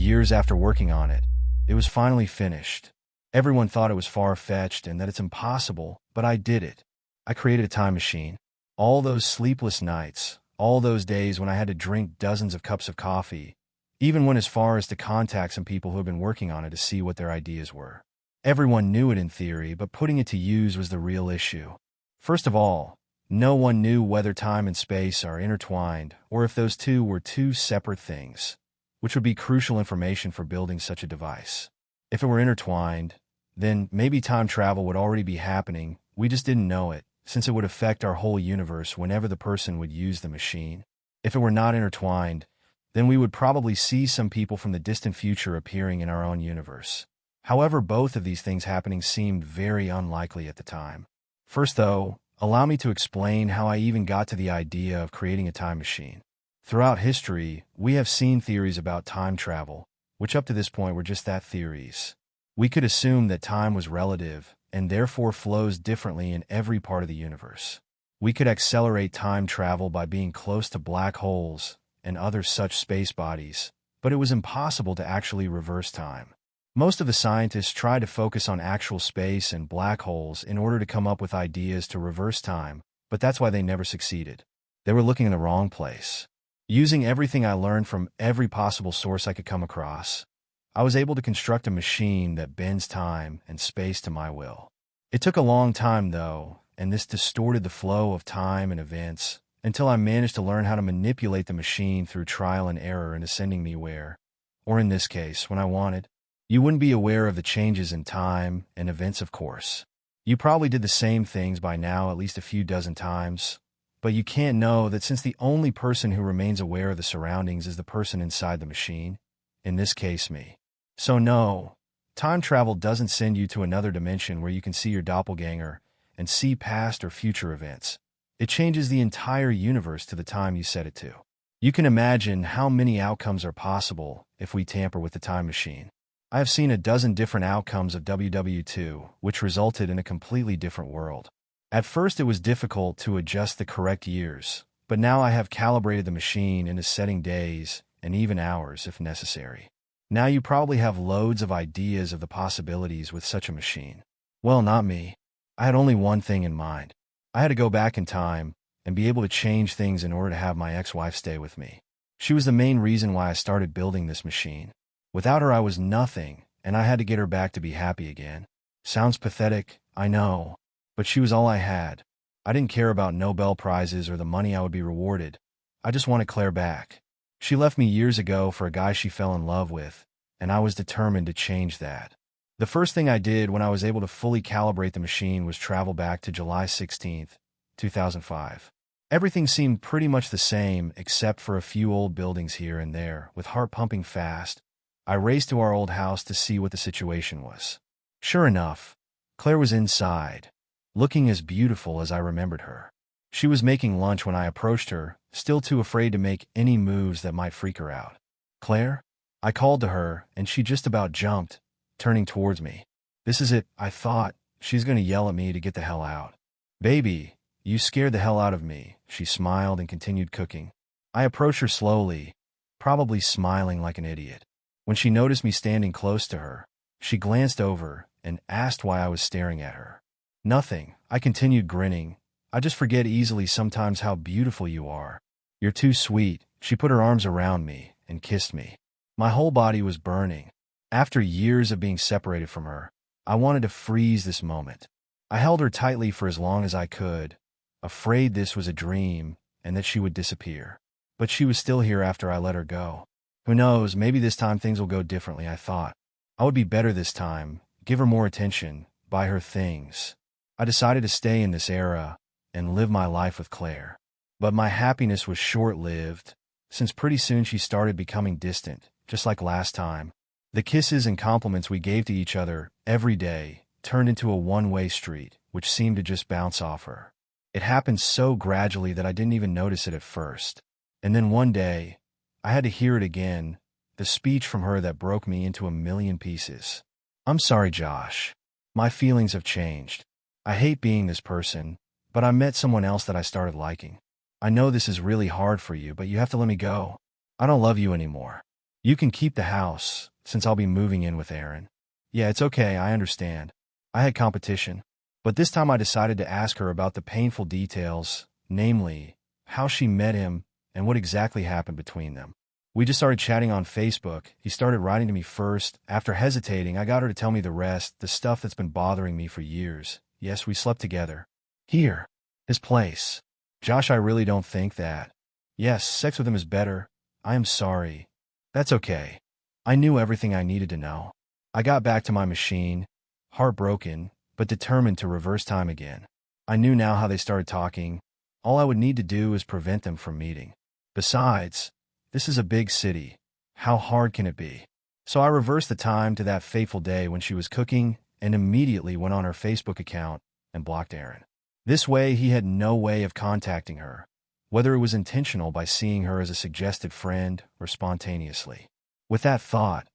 Years after working on it, it was finally finished. Everyone thought it was far-fetched and that it's impossible, but I did it. I created a time machine. All those sleepless nights, all those days when I had to drink dozens of cups of coffee, even went as far as to contact some people who had been working on it to see what their ideas were. Everyone knew it in theory, but putting it to use was the real issue. First of all, no one knew whether time and space are intertwined or if those two were two separate things, which would be crucial information for building such a device. If it were intertwined, then maybe time travel would already be happening, we just didn't know it, since it would affect our whole universe whenever the person would use the machine. If it were not intertwined, then we would probably see some people from the distant future appearing in our own universe. However, both of these things happening seemed very unlikely at the time. First, though, allow me to explain how I even got to the idea of creating a time machine. Throughout history, we have seen theories about time travel, which up to this point were just that, theories. We could assume that time was relative and therefore flows differently in every part of the universe. We could accelerate time travel by being close to black holes and other such space bodies, but it was impossible to actually reverse time. Most of the scientists tried to focus on actual space and black holes in order to come up with ideas to reverse time, but that's why they never succeeded. They were looking in the wrong place. Using everything I learned from every possible source I could come across, I was able to construct a machine that bends time and space to my will. It took a long time, though, and this distorted the flow of time and events until I managed to learn how to manipulate the machine through trial and error into sending me where, or in this case, when I wanted. You wouldn't be aware of the changes in time and events, of course. You probably did the same things by now at least a few dozen times, but you can't know that since the only person who remains aware of the surroundings is the person inside the machine, in this case me. So no, time travel doesn't send you to another dimension where you can see your doppelganger and see past or future events. It changes the entire universe to the time you set it to. You can imagine how many outcomes are possible if we tamper with the time machine. I have seen a dozen different outcomes of WW2, which resulted in a completely different world. At first it was difficult to adjust the correct years, but now I have calibrated the machine into setting days and even hours if necessary. Now you probably have loads of ideas of the possibilities with such a machine. Well, not me. I had only one thing in mind. I had to go back in time and be able to change things in order to have my ex-wife stay with me. She was the main reason why I started building this machine. Without her I was nothing, and I had to get her back to be happy again. Sounds pathetic, I know, but she was all I had. I didn't care about Nobel Prizes or the money I would be rewarded. I just wanted Claire back. She left me years ago for a guy she fell in love with, and I was determined to change that. The first thing I did when I was able to fully calibrate the machine was travel back to July 16, 2005. Everything seemed pretty much the same except for a few old buildings here and there, with heart pumping fast. I raced to our old house to see what the situation was. Sure enough, Claire was inside, looking as beautiful as I remembered her. She was making lunch when I approached her, still too afraid to make any moves that might freak her out. "Claire?" I called to her, and she just about jumped, turning towards me. This is it, I thought. She's going to yell at me to get the hell out. "Baby, you scared the hell out of me," she smiled and continued cooking. I approached her slowly, probably smiling like an idiot. When she noticed me standing close to her, she glanced over and asked why I was staring at her. "Nothing," I continued, grinning. "I just forget easily sometimes how beautiful you are. You're too sweet." She put her arms around me and kissed me. My whole body was burning. After years of being separated from her, I wanted to freeze this moment. I held her tightly for as long as I could, afraid this was a dream and that she would disappear. But she was still here after I let her go. Who knows, maybe this time things will go differently, I thought. I would be better this time, give her more attention, buy her things. I decided to stay in this era and live my life with Claire. But my happiness was short-lived, since pretty soon she started becoming distant, just like last time. The kisses and compliments we gave to each other every day turned into a one-way street, which seemed to just bounce off her. It happened so gradually that I didn't even notice it at first. And then one day, I had to hear it again, the speech from her that broke me into a million pieces. "I'm sorry, Josh. My feelings have changed. I hate being this person, but I met someone else that I started liking. I know this is really hard for you, but you have to let me go. I don't love you anymore. You can keep the house, since I'll be moving in with Aaron. Yeah, it's okay, I understand. I had competition. But this time I decided to ask her about the painful details, namely, how she met him and what exactly happened between them. We just started chatting on Facebook. He started writing to me first. After hesitating, I got her to tell me the rest, the stuff that's been bothering me for years. Yes, we slept together. Here. His place. Josh, I really don't think that. Yes, sex with him is better. I am sorry. That's okay. I knew everything I needed to know. I got back to my machine, heartbroken, but determined to reverse time again. I knew now how they started talking. All I would need to do is prevent them from meeting. Besides, this is a big city. How hard can it be? So I reversed the time to that fateful day when she was cooking and immediately went on her Facebook account and blocked Aaron. This way, he had no way of contacting her, whether it was intentional by seeing her as a suggested friend or spontaneously. With that thought,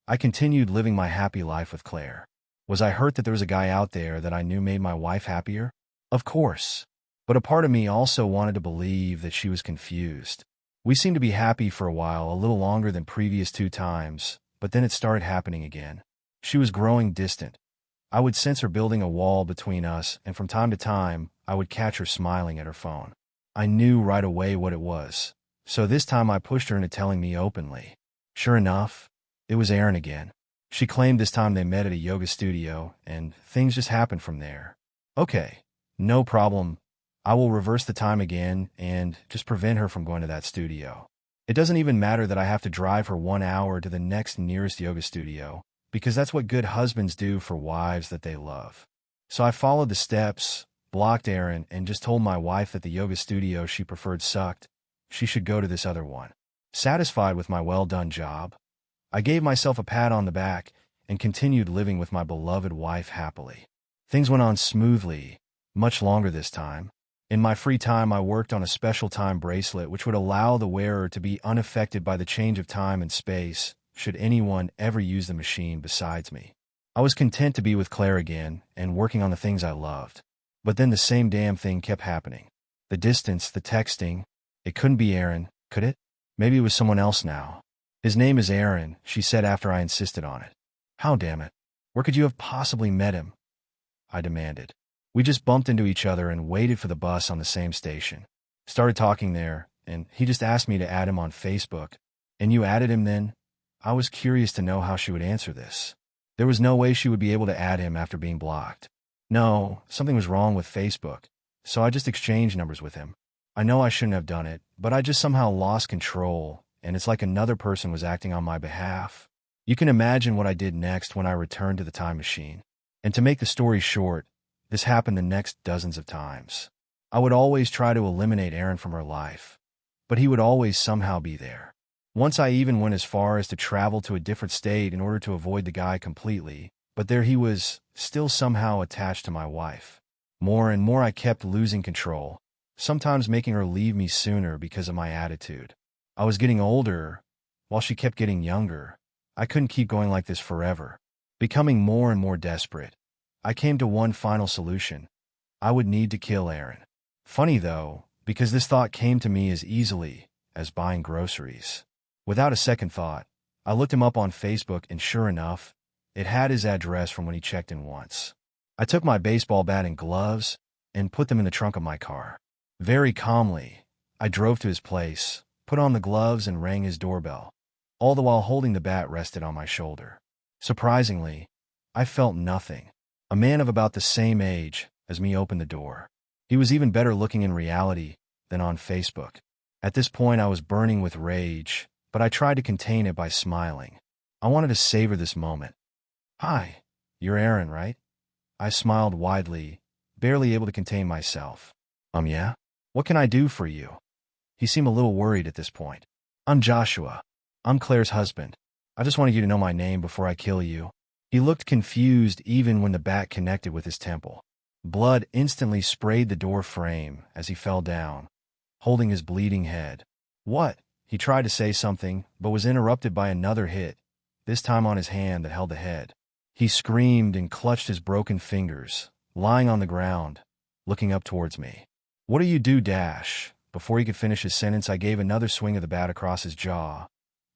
I continued living my happy life with Claire. Was I hurt that there was a guy out there that I knew made my wife happier? Of course. But a part of me also wanted to believe that she was confused. We seemed to be happy for a while, a little longer than previous 2 times, but then it started happening again. She was growing distant. I would sense her building a wall between us, and from time to time, I would catch her smiling at her phone. I knew right away what it was, so this time I pushed her into telling me openly. Sure enough, it was Aaron again. She claimed this time they met at a yoga studio, and things just happened from there. Okay, no problem. I will reverse the time again and just prevent her from going to that studio. It doesn't even matter that I have to drive her 1 hour to the next nearest yoga studio, because that's what good husbands do for wives that they love. So I followed the steps, blocked Aaron, and just told my wife that the yoga studio she preferred sucked. She should go to this other one. Satisfied with my well-done job, I gave myself a pat on the back and continued living with my beloved wife happily. Things went on smoothly, much longer this time. In my free time, I worked on a special time bracelet which would allow the wearer to be unaffected by the change of time and space, should anyone ever use the machine besides me. I was content to be with Claire again and working on the things I loved. But then the same damn thing kept happening. The distance, the texting. It couldn't be Aaron, could it? Maybe it was someone else now. His name is Aaron, she said after I insisted on it. How damn it? Where could you have possibly met him? I demanded. We just bumped into each other and waited for the bus on the same station. Started talking there, and he just asked me to add him on Facebook. And you added him then? I was curious to know how she would answer this. There was no way she would be able to add him after being blocked. No, something was wrong with Facebook, so I just exchanged numbers with him. I know I shouldn't have done it, but I just somehow lost control, and it's like another person was acting on my behalf. You can imagine what I did next when I returned to the time machine. And to make the story short, this happened the next dozens of times. I would always try to eliminate Aaron from her life, but he would always somehow be there. Once I even went as far as to travel to a different state in order to avoid the guy completely, but there he was, still somehow attached to my wife. More and more I kept losing control, sometimes making her leave me sooner because of my attitude. I was getting older, while she kept getting younger. I couldn't keep going like this forever. Becoming more and more desperate, I came to one final solution. I would need to kill Aaron. Funny though, because this thought came to me as easily as buying groceries. Without a second thought, I looked him up on Facebook, and sure enough, it had his address from when he checked in once. I took my baseball bat and gloves and put them in the trunk of my car. Very calmly, I drove to his place, put on the gloves, and rang his doorbell, all the while holding the bat rested on my shoulder. Surprisingly, I felt nothing. A man of about the same age as me opened the door. He was even better looking in reality than on Facebook. At this point, I was burning with rage, but I tried to contain it by smiling. I wanted to savor this moment. Hi, you're Aaron, right? I smiled widely, barely able to contain myself. Yeah? What can I do for you? He seemed a little worried at this point. I'm Joshua. I'm Claire's husband. I just wanted you to know my name before I kill you. He looked confused even when the bat connected with his temple. Blood instantly sprayed the door frame as he fell down, holding his bleeding head. What? He tried to say something, but was interrupted by another hit, this time on his hand that held the head. He screamed and clutched his broken fingers, lying on the ground, looking up towards me. What do you do, Dash? Before he could finish his sentence, I gave another swing of the bat across his jaw,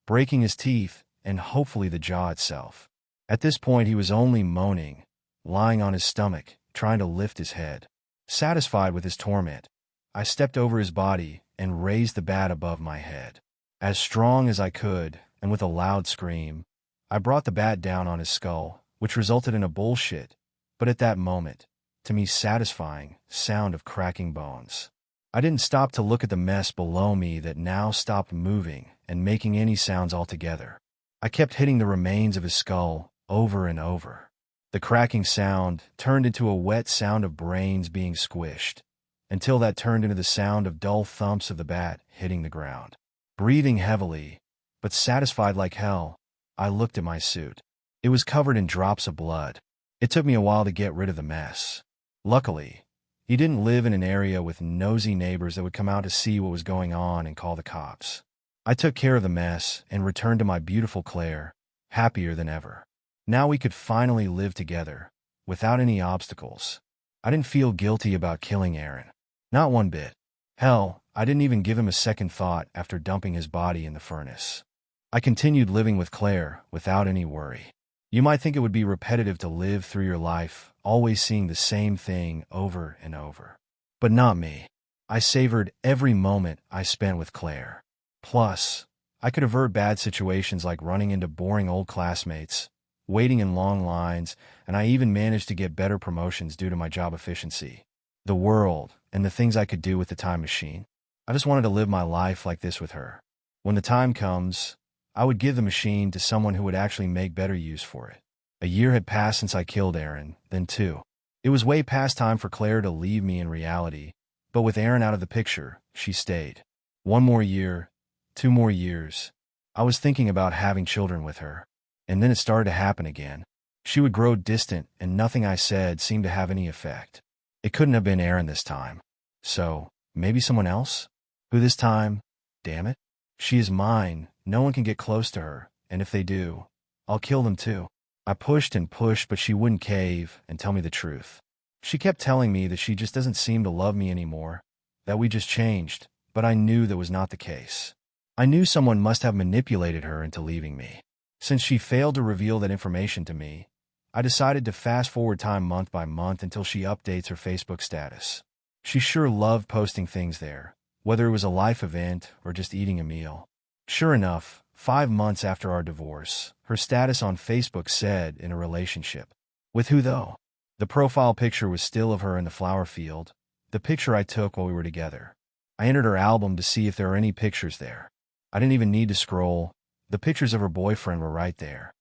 breaking his teeth, and hopefully the jaw itself. At this point, he was only moaning, lying on his stomach, trying to lift his head. Satisfied with his torment, I stepped over his body and raised the bat above my head. As strong as I could, and with a loud scream, I brought the bat down on his skull, which resulted in a bullshit, but at that moment, to me satisfying, sound of cracking bones. I didn't stop to look at the mess below me that now stopped moving and making any sounds altogether. I kept hitting the remains of his skull over and over. The cracking sound turned into a wet sound of brains being squished, until that turned into the sound of dull thumps of the bat hitting the ground. Breathing heavily, but satisfied like hell, I looked at my suit. It was covered in drops of blood. It took me a while to get rid of the mess. Luckily, he didn't live in an area with nosy neighbors that would come out to see what was going on and call the cops. I took care of the mess and returned to my beautiful Claire, happier than ever. Now we could finally live together, without any obstacles. I didn't feel guilty about killing Aaron. Not one bit. Hell, I didn't even give him a second thought after dumping his body in the furnace. I continued living with Claire without any worry. You might think it would be repetitive to live through your life, always seeing the same thing over and over. But not me. I savored every moment I spent with Claire. Plus, I could avert bad situations like running into boring old classmates, waiting in long lines, and I even managed to get better promotions due to my job efficiency. The world, and the things I could do with the time machine. I just wanted to live my life like this with her. When the time comes, I would give the machine to someone who would actually make better use for it. A year had passed since I killed Aaron, then two. It was way past time for Claire to leave me in reality, but with Aaron out of the picture, she stayed. 1 more year, 2 more years. I was thinking about having children with her. And then it started to happen again. She would grow distant, and nothing I said seemed to have any effect. It couldn't have been Aaron this time. So, maybe someone else? Who this time? Damn it. She is mine. No one can get close to her, and if they do, I'll kill them too. I pushed and pushed, but she wouldn't cave and tell me the truth. She kept telling me that she just doesn't seem to love me anymore, that we just changed, but I knew that was not the case. I knew someone must have manipulated her into leaving me. Since she failed to reveal that information to me, I decided to fast-forward time month by month until she updates her Facebook status. She sure loved posting things there, whether it was a life event or just eating a meal. Sure enough, 5 months after our divorce, her status on Facebook said in a relationship. With who though? The profile picture was still of her in the flower field, the picture I took while we were together. I entered her album to see if there were any pictures there. I didn't even need to scroll. The pictures of her boyfriend were right there.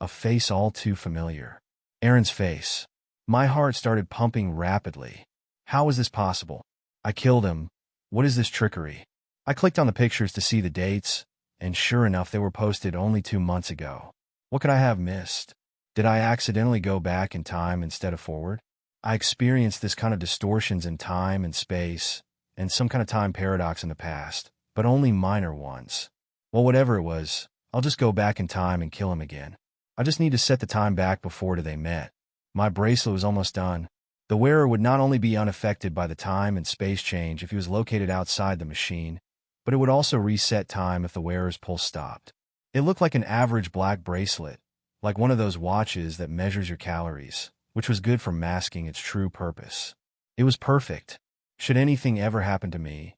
A face all too familiar. Aaron's face. My heart started pumping rapidly. How was this possible? I killed him. What is this trickery? I clicked on the pictures to see the dates, and sure enough, they were posted only 2 months ago. What could I have missed? Did I accidentally go back in time instead of forward? I experienced this kind of distortions in time and space, and some kind of time paradox in the past, but only minor ones. Well, whatever it was, I'll just go back in time and kill him again. I just need to set the time back before they met. My bracelet was almost done. The wearer would not only be unaffected by the time and space change if he was located outside the machine, but it would also reset time if the wearer's pulse stopped. It looked like an average black bracelet, like one of those watches that measures your calories, which was good for masking its true purpose. It was perfect. Should anything ever happen to me,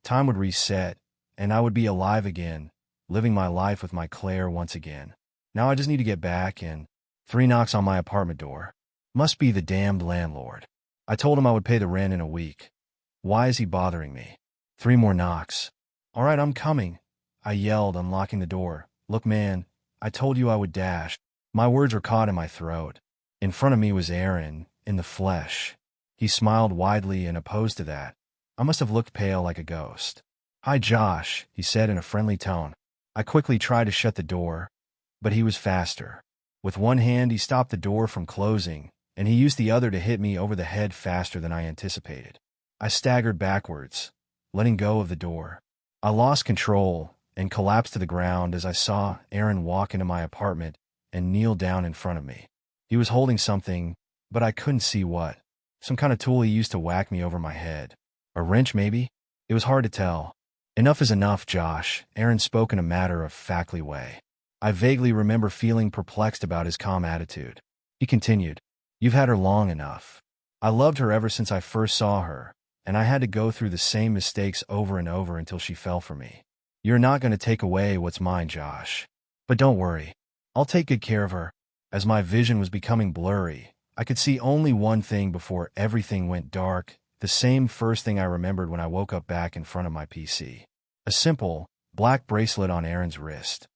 time would reset, and I would be alive again, living my life with my Claire once again. Now I just need to get back and 3 knocks on my apartment door. Must be the damned landlord. I told him I would pay the rent in a week. Why is he bothering me? 3 more knocks. All right, I'm coming, I yelled, unlocking the door. Look, man, I told you I would dash. My words were caught in my throat. In front of me was Aaron, in the flesh. He smiled widely and opposed to that. I must have looked pale like a ghost. Hi, Josh, he said in a friendly tone. I quickly tried to shut the door, but he was faster. With one hand, he stopped the door from closing, and he used the other to hit me over the head faster than I anticipated. I staggered backwards, letting go of the door. I lost control and collapsed to the ground as I saw Aaron walk into my apartment and kneel down in front of me. He was holding something, but I couldn't see what. Some kind of tool he used to whack me over my head. A wrench, maybe? It was hard to tell. Enough is enough, Josh, Aaron spoke in a matter-of-factly way. I vaguely remember feeling perplexed about his calm attitude. He continued, "You've had her long enough. I loved her ever since I first saw her, and I had to go through the same mistakes over and over until she fell for me. You're not going to take away what's mine, Josh. But don't worry. I'll take good care of her." As my vision was becoming blurry, I could see only one thing before everything went dark, the same first thing I remembered when I woke up back in front of my PC. A simple, black bracelet on Aaron's wrist.